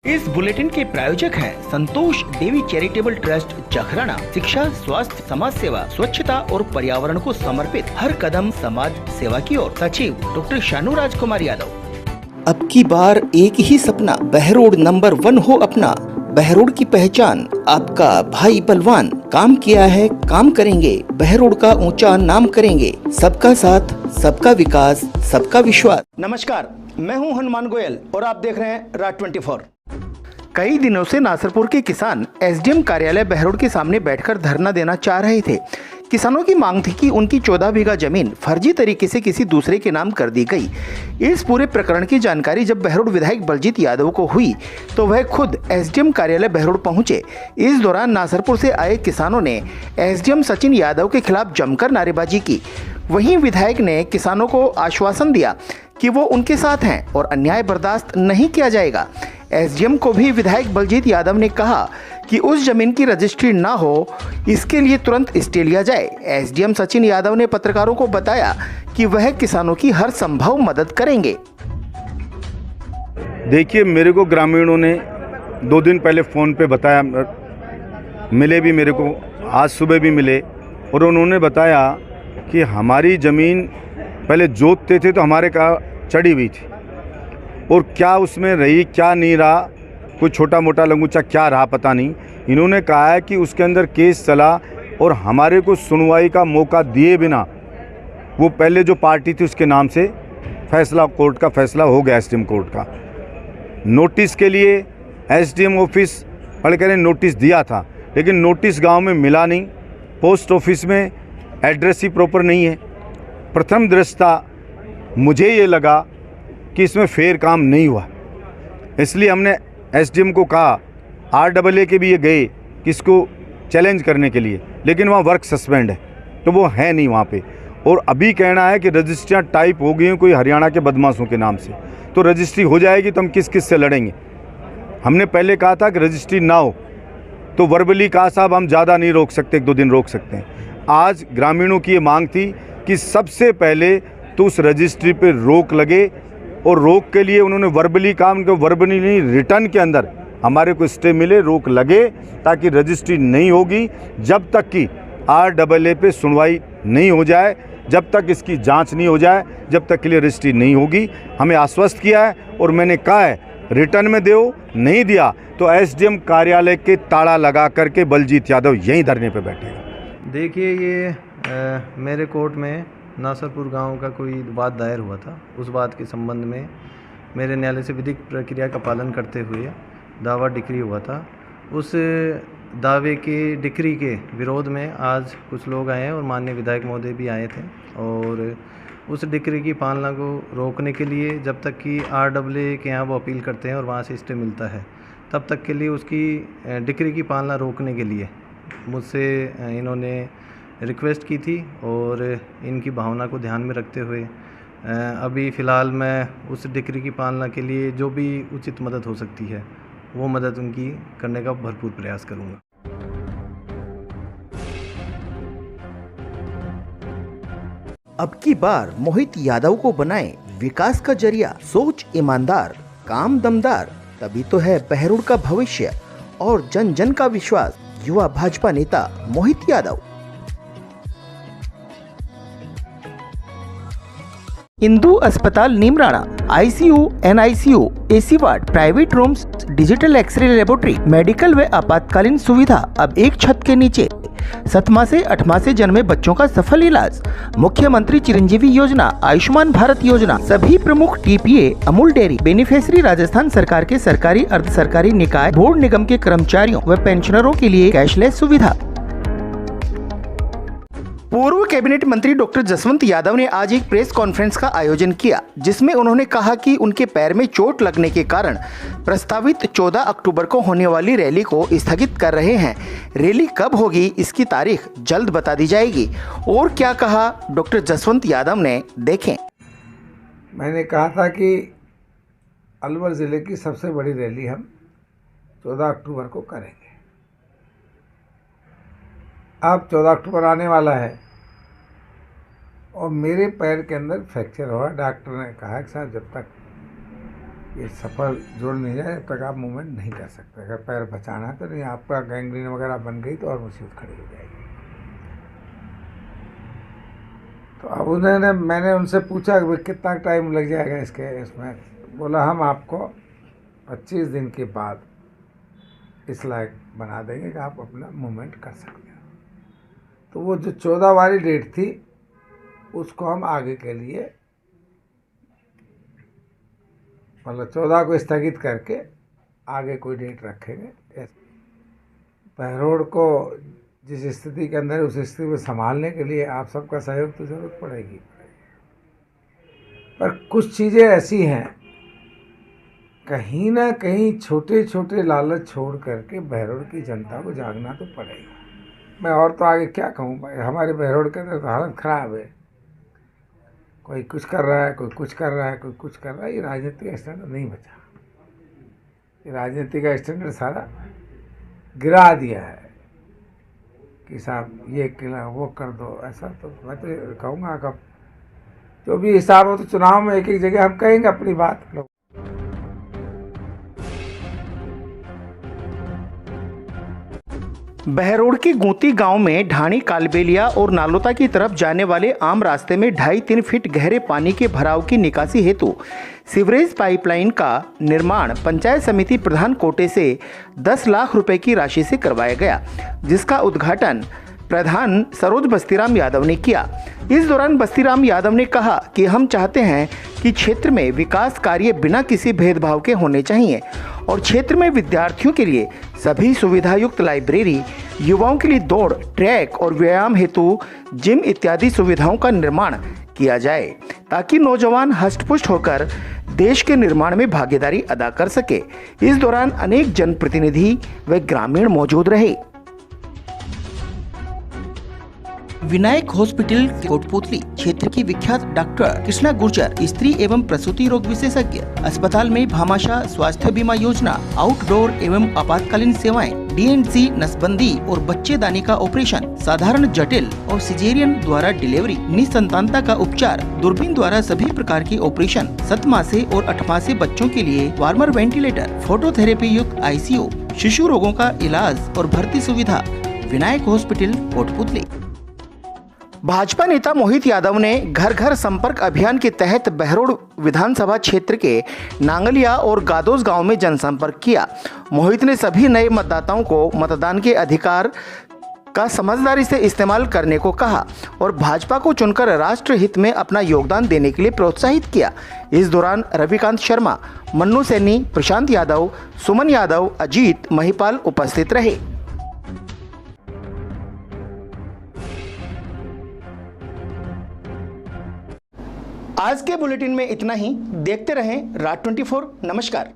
इस बुलेटिन के प्रायोजक हैं संतोष देवी चैरिटेबल ट्रस्ट जखराना। शिक्षा, स्वास्थ्य, समाज सेवा, स्वच्छता और पर्यावरण को समर्पित हर कदम समाज सेवा की ओर। सचिव डॉक्टर शानू राजकुमार यादव। अब की बार एक ही सपना, बहरोड नंबर 1 हो अपना। बहरोड की पहचान आपका भाई बलवान। काम किया है, काम करेंगे, बहरोड का ऊंचा नाम करेंगे। सबका साथ, सबका विकास, सबका विश्वास। नमस्कार, मैं हूं हनुमान गोयल और आप देख रहे हैं राज 24। कई दिनों से नासरपुर के किसान एसडीएम कार्यालय बहरोड के सामने बैठकर धरना देना चाह रहे थे। किसानों की मांग थी कि उनकी 14 बीघा जमीन फर्जी तरीके से किसी दूसरे के नाम कर दी गई। इस पूरे प्रकरण की जानकारी जब बहरोड विधायक बलजीत यादव को हुई तो वह खुद एसडीएम कार्यालय बहरोड पहुंचे। इस दौरान नासरपुर से आए किसानों ने एसडीएम सचिन यादव के खिलाफ जमकर नारेबाजी की। वहीं विधायक ने किसानों को आश्वासन दिया कि वो उनके साथ हैं और अन्याय बर्दाश्त नहीं किया जाएगा। एसडीएम को भी विधायक बलजीत यादव ने कहा कि उस जमीन की रजिस्ट्री ना हो, इसके लिए तुरंत स्टे लिया जाए। एसडीएम सचिन यादव ने पत्रकारों को बताया कि वह किसानों की हर संभव मदद करेंगे। देखिए, मेरे को ग्रामीणों ने 2 दिन पहले फ़ोन पे बताया, मिले भी मेरे को, आज सुबह भी मिले, और उन्होंने बताया कि हमारी ज़मीन पहले जोतते थे तो हमारे का चढ़ी हुई थी, और क्या उसमें रही क्या नहीं रहा, कोई छोटा मोटा लंगूचा क्या रहा पता नहीं। इन्होंने कहा है कि उसके अंदर केस चला और हमारे को सुनवाई का मौका दिए बिना वो पहले जो पार्टी थी उसके नाम से फैसला, कोर्ट का फैसला हो गया, एसडीएम कोर्ट का। नोटिस के लिए एसडीएम ऑफिस पढ़कर नोटिस दिया था, लेकिन नोटिस गांव में मिला नहीं। पोस्ट ऑफिस में एड्रेस ही प्रॉपर नहीं है। प्रथम दृष्टया मुझे ये लगा कि इसमें फेयर काम नहीं हुआ, इसलिए हमने एसडीएम को कहा, आरडब्ल्यूए के भी ये गए कि इसको चैलेंज करने के लिए, लेकिन वहाँ वर्क सस्पेंड है, तो वो है नहीं वहाँ पे। और अभी कहना है कि रजिस्ट्रियाँ टाइप हो गई हैं कोई हरियाणा के बदमाशों के नाम से, तो रजिस्ट्री हो जाएगी तो हम किस किस से लड़ेंगे। हमने पहले कहा था कि रजिस्ट्री ना हो, तो वर्बली कहा साहब हम ज़्यादा नहीं रोक सकते, 1-2 दिन रोक सकते हैं। आज ग्रामीणों की ये मांग थी कि सबसे पहले तो उस रजिस्ट्री पे रोक लगे, और रोक के लिए उन्होंने वर्बली कहा, उनको वर्बली नहीं रिटर्न के अंदर हमारे को स्टे मिले, रोक लगे, ताकि रजिस्ट्री नहीं होगी जब तक कि आरडब्ल्यूए पे सुनवाई नहीं हो जाए, जब तक इसकी जांच नहीं हो जाए, जब तक के लिए रजिस्ट्री नहीं होगी। हमें आश्वस्त किया है और मैंने कहा है रिटर्न में दो, नहीं दिया तो एसडीएम कार्यालय के ताला लगा करके बलजीत यादव यहीं धरने पे बैठेगा। देखिए, ये मेरे कोर्ट में नासरपुर गांव का कोई वाद दायर हुआ था। उस बात के संबंध में मेरे न्यायालय से विधिक प्रक्रिया का पालन करते हुए दावा डिक्री हुआ था। उस दावे के डिक्री के विरोध में आज कुछ लोग आए हैं और माननीय विधायक महोदय भी आए थे, और उस डिक्री की पालना को रोकने के लिए जब तक कि आरडब्ल्यूए के यहाँ वो अपील करते हैं और वहाँ से स्टे मिलता है, तब तक के लिए उसकी डिक्री की पालना रोकने के लिए मुझसे इन्होंने रिक्वेस्ट की थी, और इनकी भावना को ध्यान में रखते हुए अभी फ़िलहाल मैं उस डिक्री की पालना के लिए जो भी उचित मदद हो सकती है वो मदद उनकी करने का भरपूर प्रयास करूँगा। अब की बार मोहित यादव को बनाएं विकास का जरिया। सोच ईमानदार, काम दमदार, तभी तो है बहरोड का भविष्य और जन जन का विश्वास। युवा भाजपा नेता मोहित यादव। इंदु अस्पताल Neemrana, ICU, NICU, AC ward, private rooms, digital x-ray laboratory, medical व आपातकालीन सुविधा अब एक छत के नीचे। 7 से 8 से जन्मे बच्चों का सफल इलाज। मुख्यमंत्री चिरंजीवी योजना, आयुष्मान भारत योजना, सभी प्रमुख TPA, Amul dairy, beneficiary Rajasthan सरकार के सरकारी, अर्ध सरकारी निकाय, बोर्ड निगम के कर्मचारियों व पेंशनरों के लिए कैशलेस सुविधा। पूर्व कैबिनेट मंत्री डॉक्टर जसवंत यादव ने आज एक प्रेस कॉन्फ्रेंस का आयोजन किया, जिसमें उन्होंने कहा कि उनके पैर में चोट लगने के कारण प्रस्तावित 14 अक्टूबर को होने वाली रैली को स्थगित कर रहे हैं। रैली कब होगी इसकी तारीख जल्द बता दी जाएगी। और क्या कहा डॉक्टर जसवंत यादव ने, देखें। मैंने कहा था कि अलवर ज़िले की सबसे बड़ी रैली हम 14 अक्टूबर को करेंगे। अब 14 अक्टूबर आने वाला है और मेरे पैर के अंदर फ्रैक्चर हुआ। डॉक्टर ने कहा कि साहब जब तक ये सफल जोड़ नहीं जाए तब तक आप मूवमेंट नहीं कर सकते। अगर पैर बचाना है तो नहीं, आपका गैंग्रीन वगैरह बन गई तो और मुसीबत खड़ी हो जाएगी। तो अब मैंने उनसे पूछा कि कितना टाइम लग जाएगा इसमें। बोला हम आपको 25 दिन के बाद इस लायक बना देंगे कि आप अपना मूवमेंट कर सकते हो। तो वो जो 14 वाली डेट थी उसको हम आगे के लिए मतलब 14 को स्थगित करके आगे कोई डेट रखेंगे। बहरोड को जिस स्थिति के अंदर उस स्थिति को संभालने के लिए आप सबका सहयोग तो जरूरत पड़ेगी। पर कुछ चीज़ें ऐसी हैं, कहीं ना कहीं छोटे छोटे लालच छोड़ करके बहरोड की जनता को जागना तो पड़ेगा। मैं और तो आगे क्या कहूँ भाई, हमारे बहरोड के अंदर तो हालत ख़राब है। कोई कुछ कर रहा है, कोई कुछ कर रहा है, कोई कुछ कर रहा है। ये राजनीति का स्टैंडर्ड नहीं बचा। ये राजनीति का स्टैंडर्ड सारा गिरा दिया है कि साहब ये किला वो कर दो। ऐसा तो मैं तो कहूँगा कब जो भी हिसाब हो तो चुनाव में एक एक जगह हम कहेंगे अपनी बात। बहरोड के गोती गांव में ढाणी कालबेलिया और नालोता की तरफ जाने वाले आम रास्ते में 2.5-3 फीट गहरे पानी के भराव की निकासी हेतु सीवरेज पाइपलाइन का निर्माण पंचायत समिति प्रधान कोटे से 10 लाख रुपए की राशि से करवाया गया, जिसका उद्घाटन प्रधान सरोज बस्तीराम यादव ने किया। इस दौरान बस्तीराम यादव ने कहा कि हम चाहते हैं कि क्षेत्र में विकास कार्य बिना किसी भेदभाव के होने चाहिए और क्षेत्र में विद्यार्थियों के लिए सभी सुविधायुक्त लाइब्रेरी, युवाओं के लिए दौड़, ट्रैक और व्यायाम हेतु जिम इत्यादि सुविधाओं का निर्माण किया जाए ताकि नौजवान हष्टपुष्ट होकर देश के निर्माण में भागीदारी अदा कर सके। इस दौरान अनेक जनप्रतिनिधि व ग्रामीण मौजूद रहे। विनायक हॉस्पिटल कोटपुतली क्षेत्र की विख्यात डॉक्टर कृष्णा गुर्जर, स्त्री एवं प्रसूति रोग विशेषज्ञ। अस्पताल में भामाशाह स्वास्थ्य बीमा योजना, आउटडोर एवं आपातकालीन सेवाएं, DNC नसबंदी और बच्चेदानी का ऑपरेशन, साधारण जटिल और सिजेरियन द्वारा डिलीवरी, निसंतानता का उपचार, दूरबीन द्वारा सभी प्रकार के ऑपरेशन, 7 मासे और 8 मासे बच्चों के लिए वार्मर वेंटिलेटर, फोटोथेरेपी युक्त ICU, शिशु रोगों का इलाज और भर्ती सुविधा। विनायक हॉस्पिटल कोटपुतली। भाजपा नेता मोहित यादव ने घर घर संपर्क अभियान के तहत बहरोड विधानसभा क्षेत्र के नांगलिया और गादोस गांव में जनसंपर्क किया। मोहित ने सभी नए मतदाताओं को मतदान के अधिकार का समझदारी से इस्तेमाल करने को कहा और भाजपा को चुनकर राष्ट्र हित में अपना योगदान देने के लिए प्रोत्साहित किया। इस दौरान रविकांत शर्मा, मन्नू सैनी, प्रशांत यादव, सुमन यादव, अजीत महिपाल उपस्थित रहे। आज के बुलेटिन में इतना ही। देखते रहें रात 24। नमस्कार।